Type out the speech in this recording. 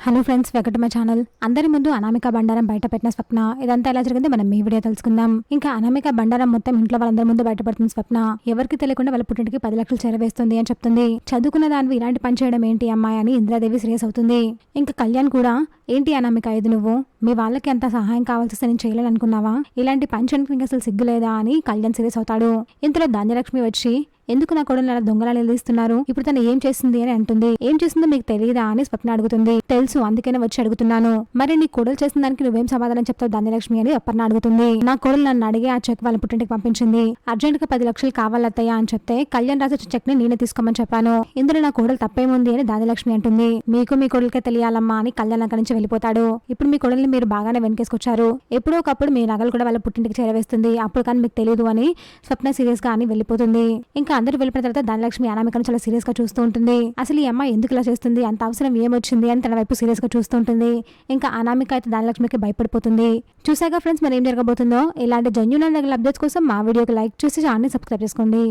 Hello friends, welcome to my channel. అందరి ముందు అనామిక బండారం బయట పెట్టిన స్వప్న. ఇదంతా ఎలా జరిగింది మనం ఈ వీడియో తెలుసుకుందాం. ఇంకా అనామిక బండారం మొత్తం ఇంట్లో వాళ్ళందరి ముందు బయటపడుతుంది స్వప్న. ఎవరికి తెలియకుండా వాళ్ళ పుట్టింటికి 10 లక్షలు చేరవేస్తుంది అని చెప్తుంది. చదువుకున్న దానివి ఇలాంటి పని చేయడం ఏంటి అమ్మాయి అని ఇంద్రాదేవి సీరియస్ అవుతుంది. ఇంకా కళ్యాణ్ కూడా, ఏంటి అనామిక ఇది నువ్వు మీ వాళ్ళకి అంత సహాయం కావాల్సి నేను చేయలేను అనుకున్నావా? ఇలాంటి పని చేయడానికి నీకు అసలు సిగ్గులేదా అని కళ్యాణ్ సీరియస్ అవుతాడు. ఇంతలో ధాన్యలక్ష్మి వచ్చి, ఎందుకు నా కొడుకుని అలా దొంగలా నిలదీస్తున్నారు? ఇప్పుడు తను ఏం చేసింది అని అంటుంది. ఏం చేసిందో మీకు తెలియదా అని స్వప్న అడుగుతుంది. తెలుసు, అందుకనే వచ్చి అడుగుతున్నాను. మరి నీ కొడులు చేసిన దానికి నువ్వేం సమాధానం చెప్తావు ధాన్యలక్ష్మి అని అపర్ణ అడుగుతుంది. నా కొడులు నన్ను అడిగి ఆ చెక్ వాళ్ళ పుట్టింటికి పంపించింది. అర్జెంట్ గా 10 లక్షలు కావాలత్తయ్యా అని చెప్తే కళ్యాణ్ రాసిన చెక్ ని నేనే తీసుకోమని చెప్పాను. ఇందులో నా కొడులు తప్పేముంది అని ధాన్యలక్ష్మి అంటుంది. మీకు మీ కొడులకే తెలియాలమ్మా అని కళ్యాణ్ అక్కడి నుంచి వెళ్ళిపోతాడు. ఇప్పుడు మీ కొడుల్ని మీరు బాగానే వెనకేసుకొచ్చారు. ఎప్పుడో ఒకప్పుడు మీ నగలు కూడా వాళ్ళ పుట్టింటికి చేరవేస్తుంది. అప్పుడు కానీ మీకు తెలియదు అని స్వప్న సీరియస్ గా అని వెళ్ళిపోతుంది. ఇంకా అందరూ వెళ్ళిపోయిన తర్వాత ధాన్యలక్ష్మి అనామికను చాలా సీరియస్ గా చూస్తూ ఉంటుంది. అసలు ఈ అమ్మాయి ఎందుకు ఇలా చేస్తుంది, అంత అవసరం ఏమొచ్చింది అని తన వైపు సీరియస్ గా చూస్తూ ఉంటుంది. ఇంకా అనామిక అయితే ధాన్యలక్ష్మికి భయపడిపోతుంది. చూసాగా ఫ్రెండ్స్, మరి ఏం జరగబోతుందో. ఇలాంటి జెన్యూన్ అండ్ అప్డేట్స్ కోసం మా వీడియోకి లైక్ చేసి ఛానల్ ని సబ్స్క్రైబ్ చేసుకోండి.